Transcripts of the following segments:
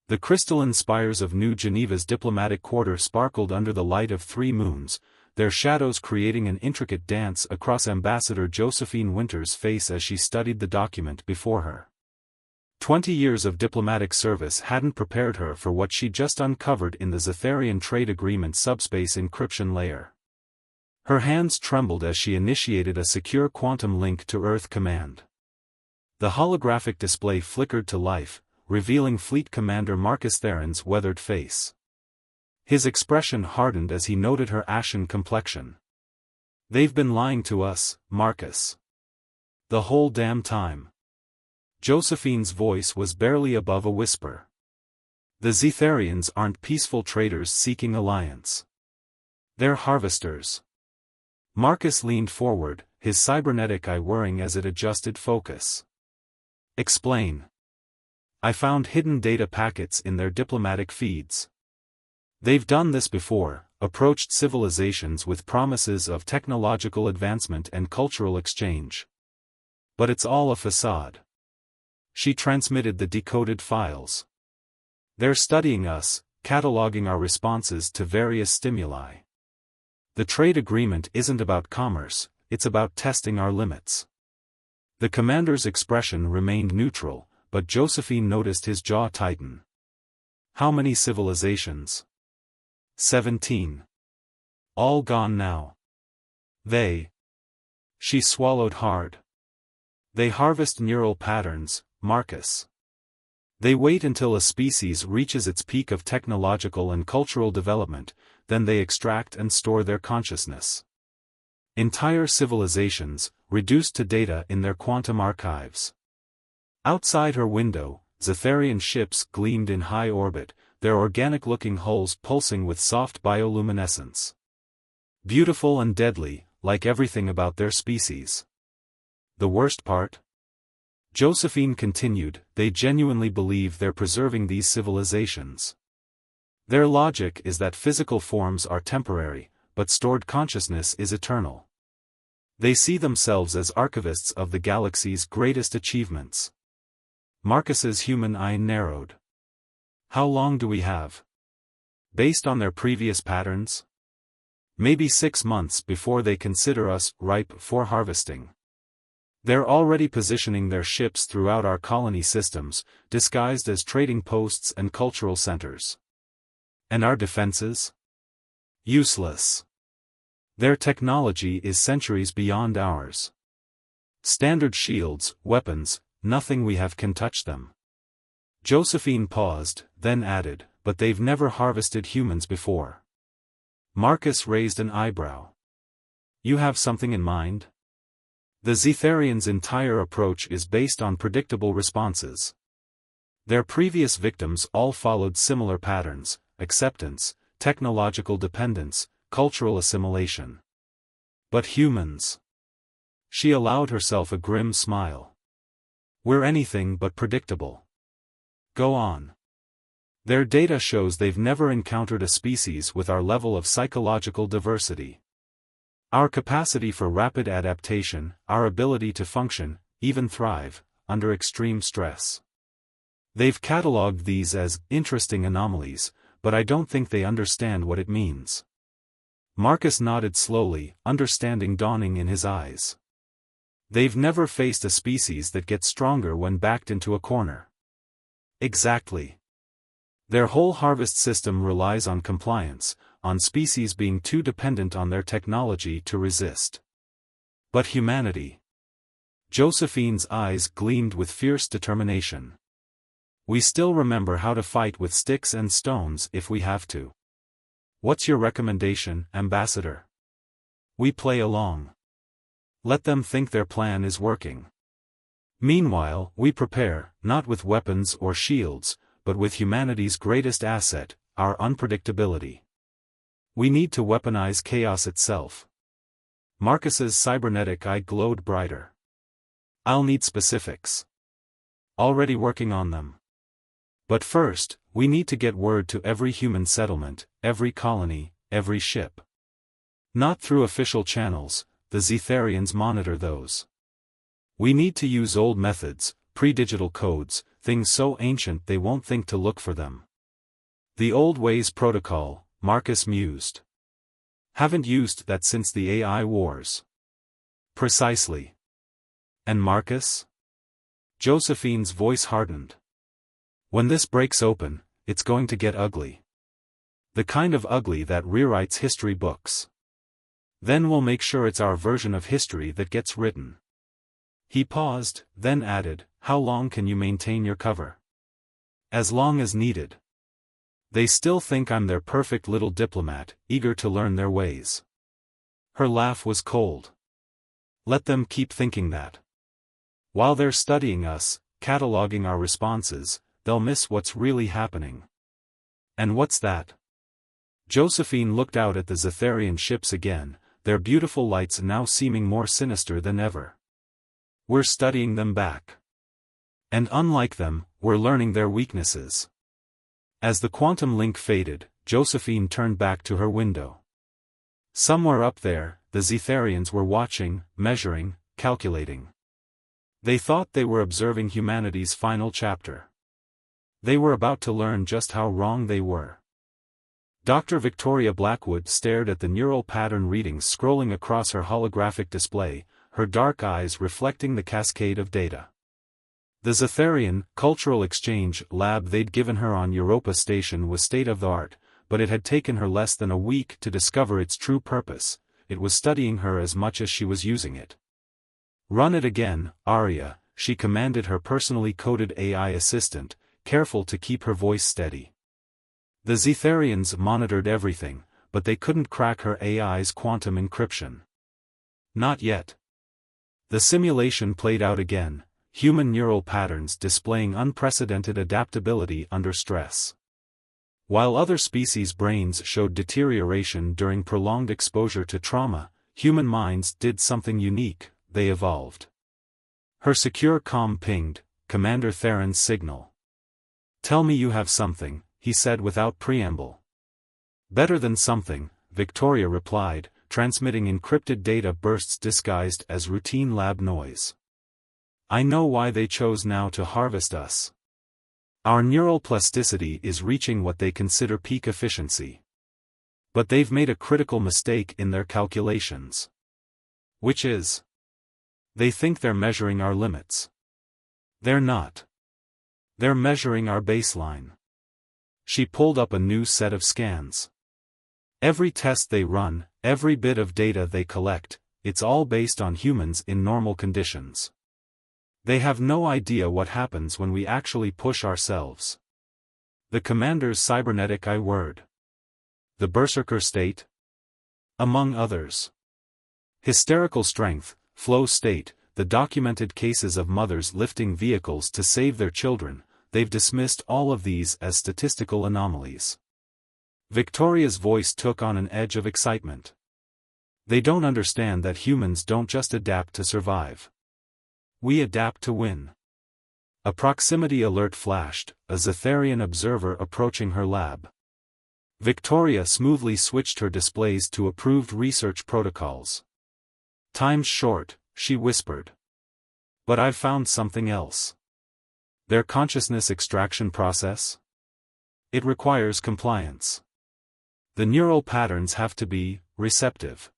The crystalline spires of New Geneva's diplomatic quarter sparkled under the light of 3 moons, their shadows creating an intricate dance across Ambassador Josephine Winter's face as she studied the document before her. 20 years of diplomatic service hadn't prepared her for what she just uncovered in the Zetharian Trade Agreement subspace encryption layer. Her hands trembled as she initiated a secure quantum link to Earth command. The holographic display flickered to life, revealing Fleet Commander Marcus Theron's weathered face. His expression hardened as he noted her ashen complexion. "They've been lying to us, Marcus. The whole damn time." Josephine's voice was barely above a whisper. "The Zetharians aren't peaceful traders seeking alliance. They're harvesters." Marcus leaned forward, his cybernetic eye whirring as it adjusted focus. "Explain." "I found hidden data packets in their diplomatic feeds. They've done this before, approached civilizations with promises of technological advancement and cultural exchange. But it's all a facade." She transmitted the decoded files. "They're studying us, cataloging our responses to various stimuli. The trade agreement isn't about commerce, it's about testing our limits." The commander's expression remained neutral, but Josephine noticed his jaw tighten. "How many civilizations?" 17. "All gone now." "They..." She swallowed hard. "They harvest neural patterns, Marcus. They wait until a species reaches its peak of technological and cultural development, then they extract and store their consciousness. Entire civilizations, reduced to data in their quantum archives." Outside her window, Zetharian ships gleamed in high orbit, their organic-looking hulls pulsing with soft bioluminescence. Beautiful and deadly, like everything about their species. "The worst part?" Josephine continued, "They genuinely believe they're preserving these civilizations. Their logic is that physical forms are temporary, but stored consciousness is eternal. They see themselves as archivists of the galaxy's greatest achievements." Marcus's human eye narrowed. "How long do we have? Based on their previous patterns? Maybe 6 months before they consider us ripe for harvesting. They're already positioning their ships throughout our colony systems, disguised as trading posts and cultural centers. And our defenses? Useless. Their technology is centuries beyond ours. Standard shields, weapons, nothing we have can touch them." Josephine paused, then added, "But they've never harvested humans before." Marcus raised an eyebrow. "You have something in mind?" "The Zetharians' entire approach is based on predictable responses. Their previous victims all followed similar patterns: acceptance, technological dependence, cultural assimilation. But humans..." She allowed herself a grim smile. "We're anything but predictable." "Go on." "Their data shows they've never encountered a species with our level of psychological diversity. Our capacity for rapid adaptation, our ability to function, even thrive, under extreme stress. They've catalogued these as interesting anomalies, but I don't think they understand what it means." Marcus nodded slowly, understanding dawning in his eyes. "They've never faced a species that gets stronger when backed into a corner." "Exactly. Their whole harvest system relies on compliance, on species being too dependent on their technology to resist." "But humanity?" Josephine's eyes gleamed with fierce determination. "We still remember how to fight with sticks and stones if we have to. What's your recommendation, Ambassador?" "We play along. Let them think their plan is working. Meanwhile, we prepare, not with weapons or shields, but with humanity's greatest asset, our unpredictability. We need to weaponize chaos itself." Marcus's cybernetic eye glowed brighter. "I'll need specifics." "Already working on them. But first, we need to get word to every human settlement, every colony, every ship. Not through official channels, the Zetharians monitor those. We need to use old methods, pre-digital codes, things so ancient they won't think to look for them. The old ways protocol, Marcus mused. Haven't used that since the AI wars. Precisely. And Marcus? Josephine's voice hardened. When this breaks open, it's going to get ugly. The kind of ugly that rewrites history books. Then we'll make sure it's our version of history that gets written. He paused, then added, how long can you maintain your cover? As long as needed. They still think I'm their perfect little diplomat, eager to learn their ways. Her laugh was cold. Let them keep thinking that. While they're studying us, cataloging our responses, they'll miss what's really happening. And what's that? Josephine looked out at the Zetharian ships again, their beautiful lights now seeming more sinister than ever. We're studying them back. And unlike them, we're learning their weaknesses. As the quantum link faded, Josephine turned back to her window. Somewhere up there, the Zetharians were watching, measuring, calculating. They thought they were observing humanity's final chapter. They were about to learn just how wrong they were. Dr. Victoria Blackwood stared at the neural pattern readings scrolling across her holographic display, her dark eyes reflecting the cascade of data. The Zetharian cultural exchange lab they'd given her on Europa Station was state-of-the-art, but it had taken her less than a week to discover its true purpose. It was studying her as much as she was using it. Run it again, Arya, she commanded her personally coded AI assistant, careful to keep her voice steady. The Zetharians monitored everything, but they couldn't crack her AI's quantum encryption. Not yet. The simulation played out again, human neural patterns displaying unprecedented adaptability under stress. While other species' brains showed deterioration during prolonged exposure to trauma, human minds did something unique, they evolved. Her secure comm pinged, Commander Theron's signal. Tell me you have something, he said without preamble. Better than something, Victoria replied, transmitting encrypted data bursts disguised as routine lab noise. I know why they chose now to harvest us. Our neural plasticity is reaching what they consider peak efficiency. But they've made a critical mistake in their calculations. Which is? They think they're measuring our limits. They're not. They're measuring our baseline. She pulled up a new set of scans. Every test they run, every bit of data they collect, it's all based on humans in normal conditions. They have no idea what happens when we actually push ourselves. The commander's cybernetic I-word. The berserker state. Among others. Hysterical strength, flow state, the documented cases of mothers lifting vehicles to save their children, they've dismissed all of these as statistical anomalies. Victoria's voice took on an edge of excitement. They don't understand that humans don't just adapt to survive. We adapt to win. A proximity alert flashed, a Zetharian observer approaching her lab. Victoria smoothly switched her displays to approved research protocols. Time's short, she whispered. But I've found something else. Their consciousness extraction process? It requires compliance. The neural patterns have to be receptive.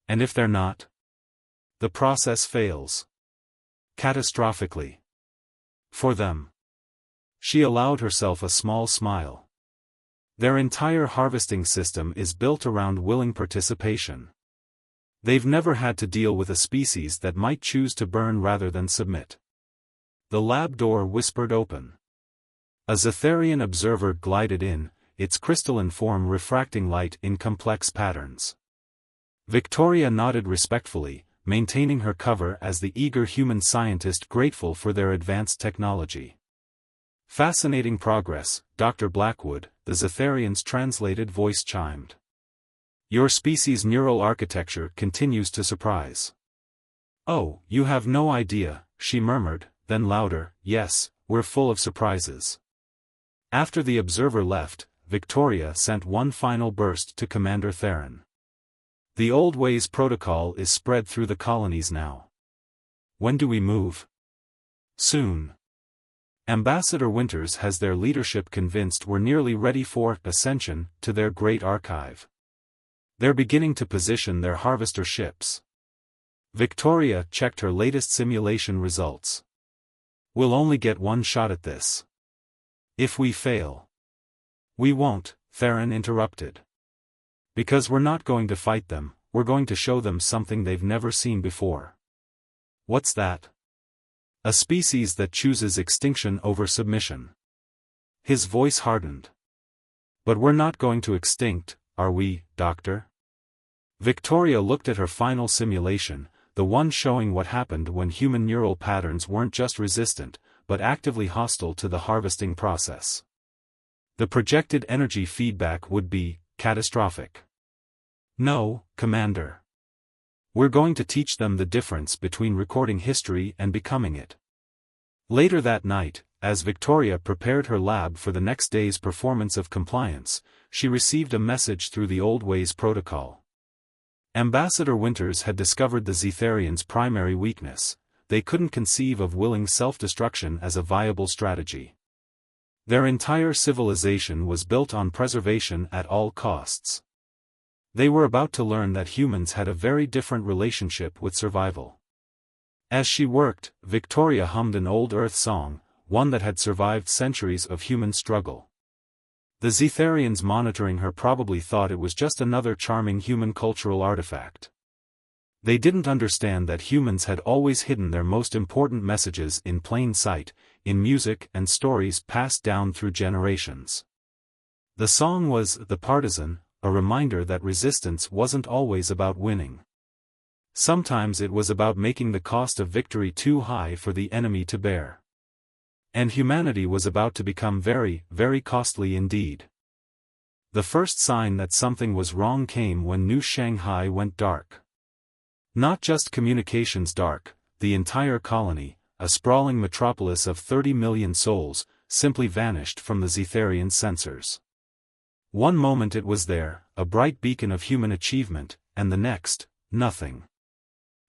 And if they're not, the process fails. Catastrophically. For them. She allowed herself a small smile. Their entire harvesting system is built around willing participation. They've never had to deal with a species that might choose to burn rather than submit. The lab door whispered open. A Zetharian observer glided in, its crystalline form refracting light in complex patterns. Victoria nodded respectfully, maintaining her cover as the eager human scientist grateful for their advanced technology. Fascinating progress, Dr. Blackwood, the Zetharian's translated voice chimed. Your species' neural architecture continues to surprise. Oh, you have no idea, she murmured, then louder, yes, we're full of surprises. After the observer left, Victoria sent one final burst to Commander Theron. The old ways protocol is spread through the colonies now. When do we move? Soon. Ambassador Winters has their leadership convinced we're nearly ready for ascension to their great archive. They're beginning to position their harvester ships. Victoria checked her latest simulation results. We'll only get one shot at this. If we fail. We won't, Theron interrupted. Because we're not going to fight them, we're going to show them something they've never seen before. What's that? A species that chooses extinction over submission. His voice hardened. But we're not going to extinct, are we, Doctor? Victoria looked at her final simulation, the one showing what happened when human neural patterns weren't just resistant, but actively hostile to the harvesting process. The projected energy feedback would be catastrophic. No, Commander. We're going to teach them the difference between recording history and becoming it. Later that night, as Victoria prepared her lab for the next day's performance of compliance, she received a message through the Old Ways protocol. Ambassador Winters had discovered the Zetharians' primary weakness: they couldn't conceive of willing self-destruction as a viable strategy. Their entire civilization was built on preservation at all costs. They were about to learn that humans had a very different relationship with survival. As she worked, Victoria hummed an old Earth song, one that had survived centuries of human struggle. The Zetharians monitoring her probably thought it was just another charming human cultural artifact. They didn't understand that humans had always hidden their most important messages in plain sight, in music and stories passed down through generations. The song was The Partisan, a reminder that resistance wasn't always about winning. Sometimes it was about making the cost of victory too high for the enemy to bear. And humanity was about to become very, very costly indeed. The first sign that something was wrong came when New Shanghai went dark. Not just communications dark, the entire colony, a sprawling metropolis of 30 million souls, simply vanished from the Zetharian sensors. One moment it was there, a bright beacon of human achievement, and the next, nothing.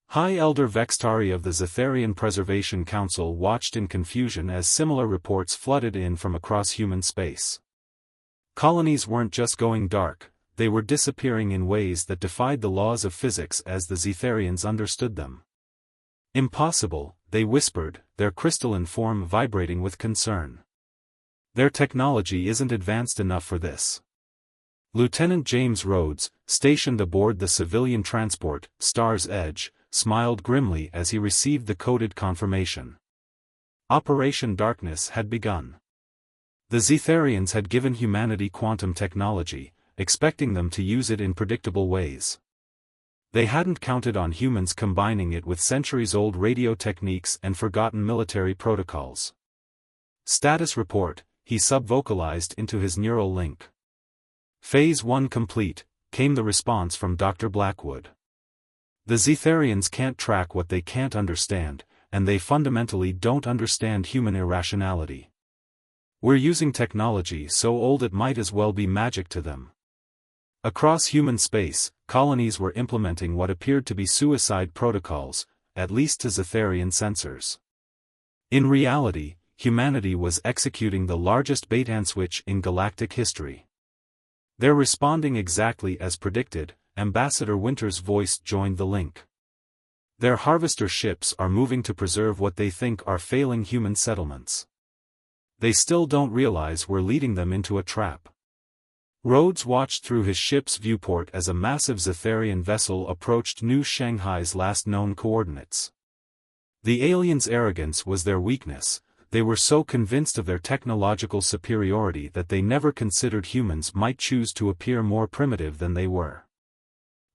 High Elder Vextari of the Zetharian Preservation Council watched in confusion as similar reports flooded in from across human space. Colonies weren't just going dark, they were disappearing in ways that defied the laws of physics as the Zetharians understood them. Impossible, they whispered, their crystalline form vibrating with concern. Their technology isn't advanced enough for this. Lieutenant James Rhodes, stationed aboard the civilian transport, Star's Edge, smiled grimly as he received the coded confirmation. Operation Darkness had begun. The Zetharians had given humanity quantum technology, expecting them to use it in predictable ways. They hadn't counted on humans combining it with centuries-old radio techniques and forgotten military protocols. Status report, he sub-vocalized into his neural link. Phase 1 complete, came the response from Dr. Blackwood. The Zetharians can't track what they can't understand, and they fundamentally don't understand human irrationality. We're using technology so old it might as well be magic to them. Across human space, colonies were implementing what appeared to be suicide protocols, at least to Zetharian sensors. In reality, humanity was executing the largest bait-and switch in galactic history. They're responding exactly as predicted, Ambassador Winters' voice joined the link. Their harvester ships are moving to preserve what they think are failing human settlements. They still don't realize we're leading them into a trap. Rhodes watched through his ship's viewport as a massive Zetharian vessel approached New Shanghai's last known coordinates. The aliens' arrogance was their weakness. They were so convinced of their technological superiority that they never considered humans might choose to appear more primitive than they were.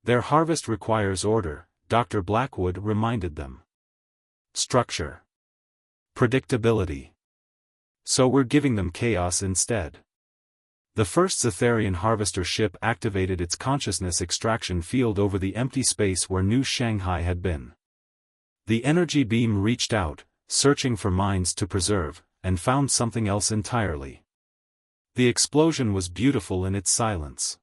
Their harvest requires order, Dr. Blackwood reminded them. Structure. Predictability. So we're giving them chaos instead. The first Zetharian harvester ship activated its consciousness extraction field over the empty space where New Shanghai had been. The energy beam reached out, searching for minds to preserve, and found something else entirely. The explosion was beautiful in its silence.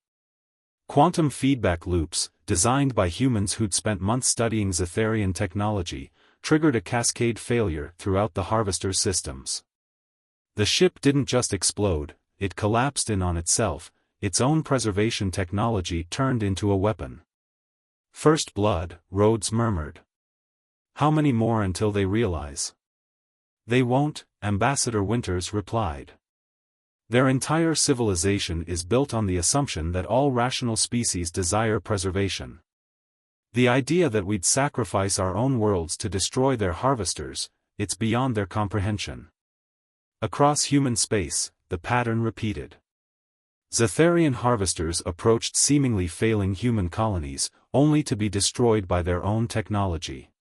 Quantum feedback loops, designed by humans who'd spent months studying Zetharian technology, triggered a cascade failure throughout the harvester's systems. The ship didn't just explode, it collapsed in on itself, its own preservation technology turned into a weapon. First blood, Rhodes murmured. How many more until they realize? They won't, Ambassador Winters replied. Their entire civilization is built on the assumption that all rational species desire preservation. The idea that we'd sacrifice our own worlds to destroy their harvesters, it's beyond their comprehension. Across human space, the pattern repeated. Zetharian harvesters approached seemingly failing human colonies, only to be destroyed by their own technology.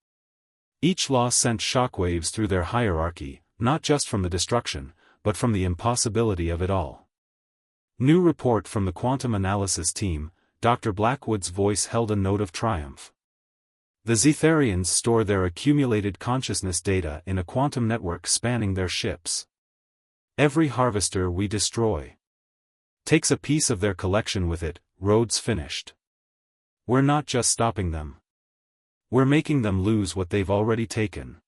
Each loss sent shockwaves through their hierarchy, not just from the destruction, but from the impossibility of it all. New report from the quantum analysis team, Dr. Blackwood's voice held a note of triumph. The Zetharians store their accumulated consciousness data in a quantum network spanning their ships. Every harvester we destroy takes a piece of their collection with it, Rhodes finished. We're not just stopping them. We're making them lose what they've already taken.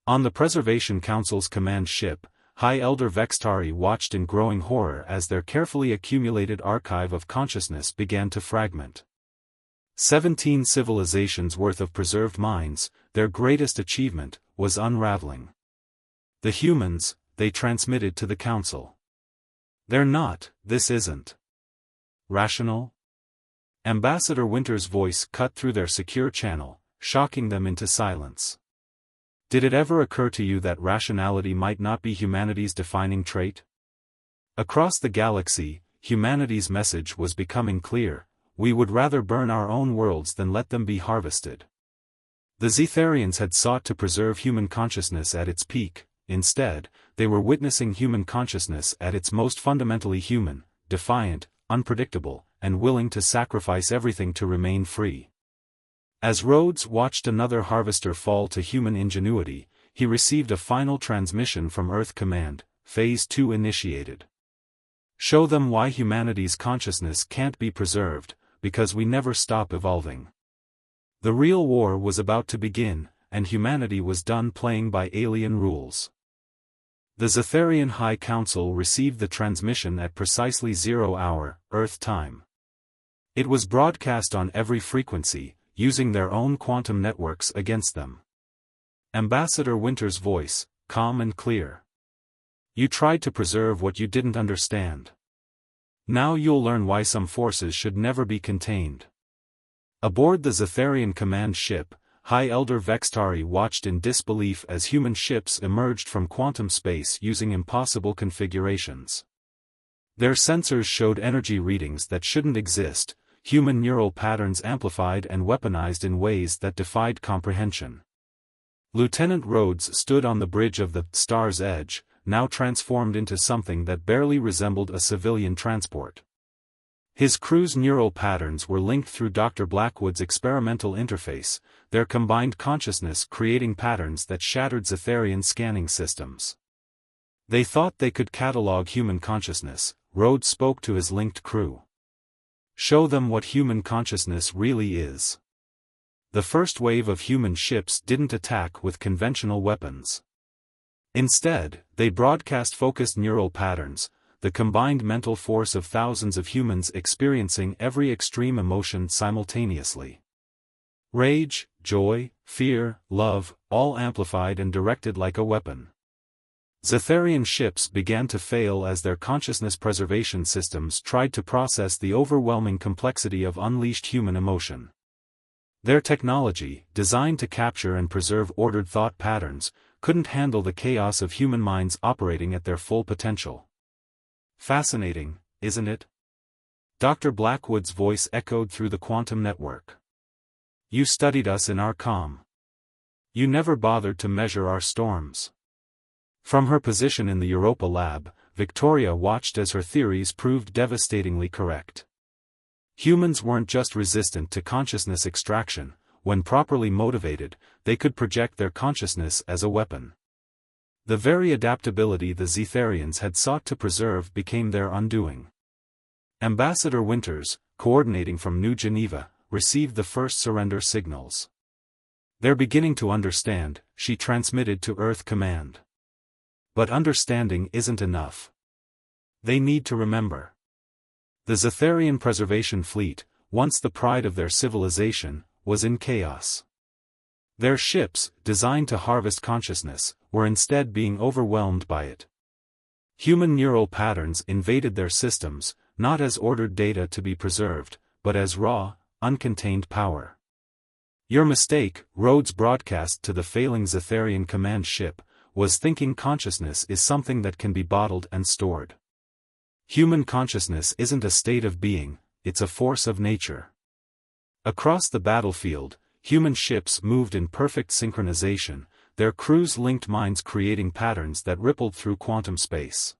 On the Preservation Council's command ship, High Elder Vextari watched in growing horror as their carefully accumulated archive of consciousness began to fragment. 17 civilizations worth of preserved minds, their greatest achievement, was unraveling. The humans, they transmitted to the Council. They're not, this isn't rational? Ambassador Winter's voice cut through their secure channel, shocking them into silence. Did it ever occur to you that rationality might not be humanity's defining trait? Across the galaxy, humanity's message was becoming clear: we would rather burn our own worlds than let them be harvested. The Zetharians had sought to preserve human consciousness at its peak. Instead, they were witnessing human consciousness at its most fundamentally human, defiant, unpredictable, and willing to sacrifice everything to remain free. As Rhodes watched another harvester fall to human ingenuity, he received a final transmission from Earth Command, Phase 2 initiated. Show them why humanity's consciousness can't be preserved, because we never stop evolving. The real war was about to begin, and humanity was done playing by alien rules. The Zetharian High Council received the transmission at precisely 0 hour, Earth time. It was broadcast on every frequency, using their own quantum networks against them. Ambassador Winter's voice, calm and clear. You tried to preserve what you didn't understand. Now you'll learn why some forces should never be contained. Aboard the Zetharian command ship, High Elder Vextari watched in disbelief as human ships emerged from quantum space using impossible configurations. Their sensors showed energy readings that shouldn't exist, human neural patterns amplified and weaponized in ways that defied comprehension. Lieutenant Rhodes stood on the bridge of the Star's Edge, now transformed into something that barely resembled a civilian transport. His crew's neural patterns were linked through Dr. Blackwood's experimental interface, their combined consciousness creating patterns that shattered Zetharian scanning systems. They thought they could catalog human consciousness, Rhodes spoke to his linked crew. Show them what human consciousness really is. The first wave of human ships didn't attack with conventional weapons. Instead, they broadcast focused neural patterns, the combined mental force of thousands of humans experiencing every extreme emotion simultaneously. Rage, joy, fear, love, all amplified and directed like a weapon. Zetharian ships began to fail as their consciousness preservation systems tried to process the overwhelming complexity of unleashed human emotion. Their technology, designed to capture and preserve ordered thought patterns, couldn't handle the chaos of human minds operating at their full potential. Fascinating, isn't it? Dr. Blackwood's voice echoed through the quantum network. You studied us in our calm. You never bothered to measure our storms. From her position in the Europa lab, Victoria watched as her theories proved devastatingly correct. Humans weren't just resistant to consciousness extraction; when properly motivated, they could project their consciousness as a weapon. The very adaptability the Zetharians had sought to preserve became their undoing. Ambassador Winters, coordinating from New Geneva, received the first surrender signals. They're beginning to understand, she transmitted to Earth Command. But understanding isn't enough. They need to remember. The Zetharian Preservation Fleet, once the pride of their civilization, was in chaos. Their ships, designed to harvest consciousness, were instead being overwhelmed by it. Human neural patterns invaded their systems, not as ordered data to be preserved, but as raw, uncontained power. Your mistake, Rhodes broadcast to the failing Zetharian command ship, was thinking consciousness is something that can be bottled and stored. Human consciousness isn't a state of being, it's a force of nature. Across the battlefield, human ships moved in perfect synchronization, their crews linked minds creating patterns that rippled through quantum space.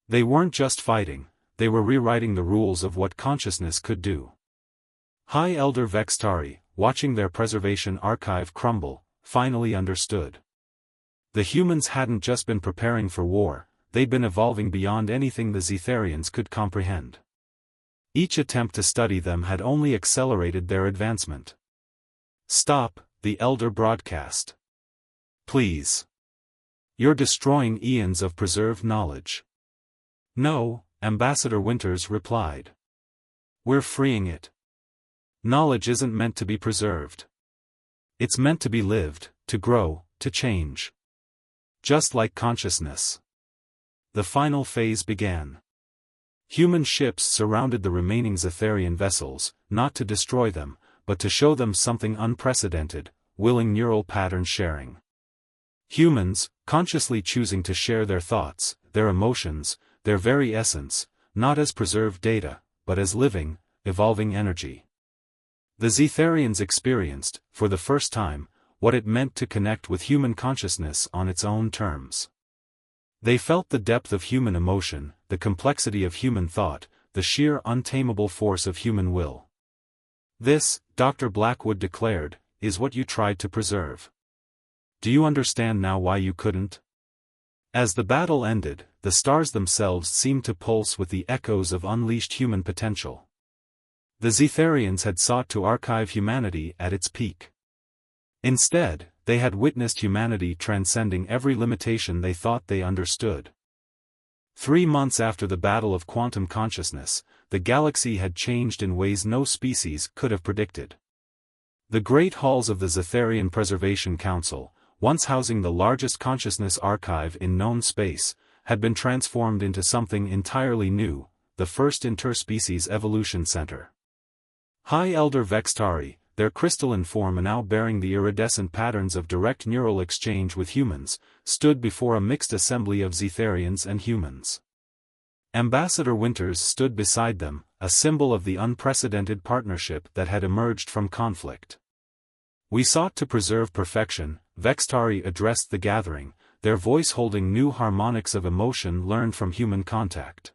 They weren't just fighting, they were rewriting the rules of what consciousness could do. High Elder Vextari, watching their preservation archive crumble, finally understood. The humans hadn't just been preparing for war, they'd been evolving beyond anything the Zetharians could comprehend. Each attempt to study them had only accelerated their advancement. Stop, the Elder broadcast. Please. You're destroying eons of preserved knowledge. No, Ambassador Winters replied. We're freeing it. Knowledge isn't meant to be preserved. It's meant to be lived, to grow, to change. Just like consciousness. The final phase began. Human ships surrounded the remaining Zetharian vessels, not to destroy them, but to show them something unprecedented, willing neural pattern sharing. Humans, consciously choosing to share their thoughts, their emotions, their very essence, not as preserved data, but as living, evolving energy. The Zetharians experienced, for the first time, what it meant to connect with human consciousness on its own terms. They felt the depth of human emotion, the complexity of human thought, the sheer untamable force of human will. This, Dr. Blackwood declared, is what you tried to preserve. Do you understand now why you couldn't? As the battle ended, the stars themselves seemed to pulse with the echoes of unleashed human potential. The Zetharians had sought to archive humanity at its peak. Instead, they had witnessed humanity transcending every limitation they thought they understood. 3 months after the battle of quantum consciousness, the galaxy had changed in ways no species could have predicted. The great halls of the Zetharian Preservation Council, once housing the largest consciousness archive in known space, had been transformed into something entirely new, the first interspecies evolution center. High Elder Vextari, their crystalline form now bearing the iridescent patterns of direct neural exchange with humans, stood before a mixed assembly of Zetharians and humans. Ambassador Winters stood beside them, a symbol of the unprecedented partnership that had emerged from conflict. We sought to preserve perfection, Vextari addressed the gathering, their voice holding new harmonics of emotion learned from human contact.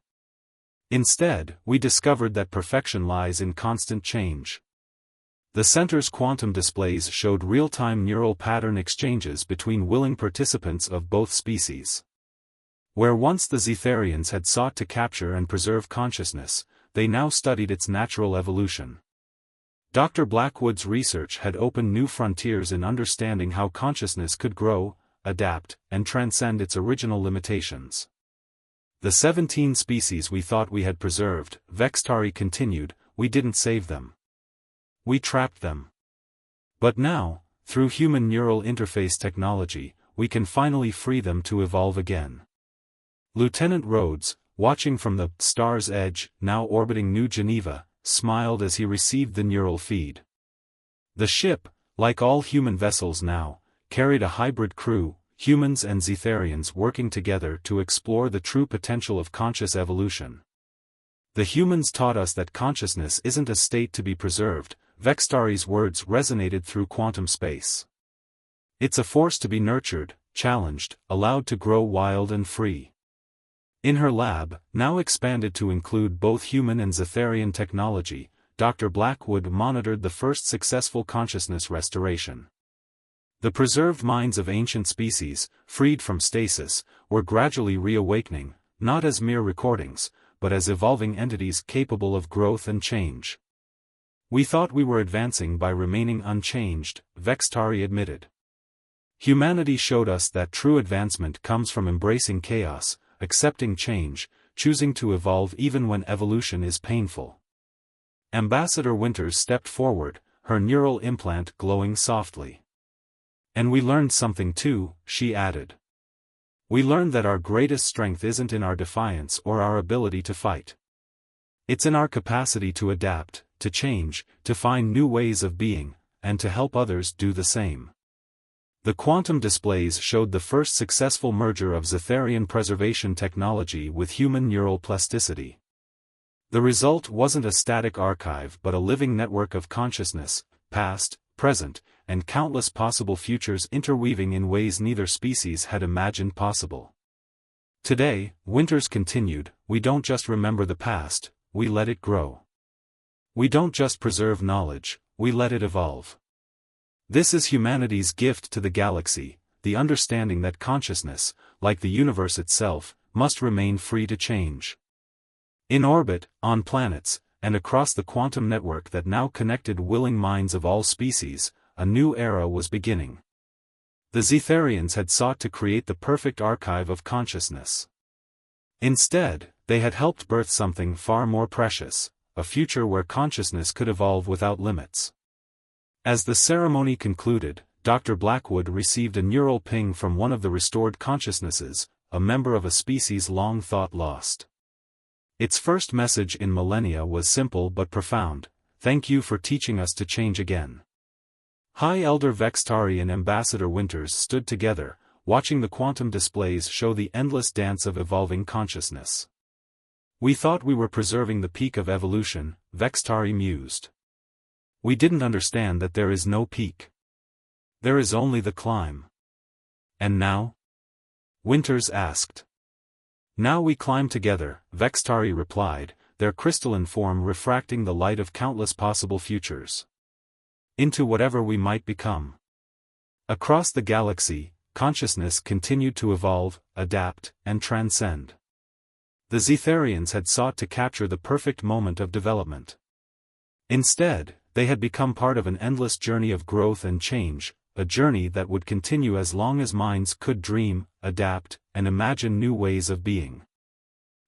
Instead, we discovered that perfection lies in constant change. The center's quantum displays showed real-time neural pattern exchanges between willing participants of both species. Where once the Zetharians had sought to capture and preserve consciousness, they now studied its natural evolution. Dr. Blackwood's research had opened new frontiers in understanding how consciousness could grow, adapt, and transcend its original limitations. The 17 species we thought we had preserved, Vextari continued, we didn't save them. We trapped them. But now, through human neural interface technology, we can finally free them to evolve again. Lieutenant Rhodes, watching from the star's edge, now orbiting New Geneva, smiled as he received the neural feed. The ship, like all human vessels now, carried a hybrid crew, humans and Zetharians working together to explore the true potential of conscious evolution. The humans taught us that consciousness isn't a state to be preserved, Vextari's words resonated through quantum space. It's a force to be nurtured, challenged, allowed to grow wild and free. In her lab, now expanded to include both human and Zetharian technology, Dr. Blackwood monitored the first successful consciousness restoration. The preserved minds of ancient species, freed from stasis, were gradually reawakening, not as mere recordings, but as evolving entities capable of growth and change. We thought we were advancing by remaining unchanged, Vextari admitted. Humanity showed us that true advancement comes from embracing chaos, accepting change, choosing to evolve even when evolution is painful. Ambassador Winters stepped forward, her neural implant glowing softly. And we learned something too, she added. We learned that our greatest strength isn't in our defiance or our ability to fight. It's in our capacity to adapt, to change, to find new ways of being, and to help others do the same. The quantum displays showed the first successful merger of Zetharian preservation technology with human neural plasticity. The result wasn't a static archive but a living network of consciousness, past, present, and countless possible futures interweaving in ways neither species had imagined possible. Today, Winters continued, we don't just remember the past, we let it grow. We don't just preserve knowledge, we let it evolve. This is humanity's gift to the galaxy, the understanding that consciousness, like the universe itself, must remain free to change. In orbit, on planets, and across the quantum network that now connected willing minds of all species, a new era was beginning. The Zetharians had sought to create the perfect archive of consciousness. Instead, they had helped birth something far more precious, a future where consciousness could evolve without limits. As the ceremony concluded, Dr. Blackwood received a neural ping from one of the restored consciousnesses, a member of a species long thought lost. Its first message in millennia was simple but profound: thank you for teaching us to change again. High Elder Vextari and Ambassador Winters stood together, watching the quantum displays show the endless dance of evolving consciousness. We thought we were preserving the peak of evolution, Vextari mused. We didn't understand that there is no peak. There is only the climb. And now? Winters asked. Now we climb together, Vextari replied, their crystalline form refracting the light of countless possible futures. Into whatever we might become. Across the galaxy, consciousness continued to evolve, adapt, and transcend. The Zetharians had sought to capture the perfect moment of development. Instead, they had become part of an endless journey of growth and change, a journey that would continue as long as minds could dream, adapt, and imagine new ways of being.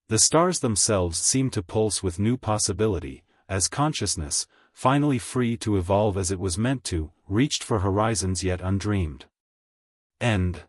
The stars themselves seemed to pulse with new possibility, as consciousness, finally free to evolve as it was meant to, reached for horizons yet undreamed. End.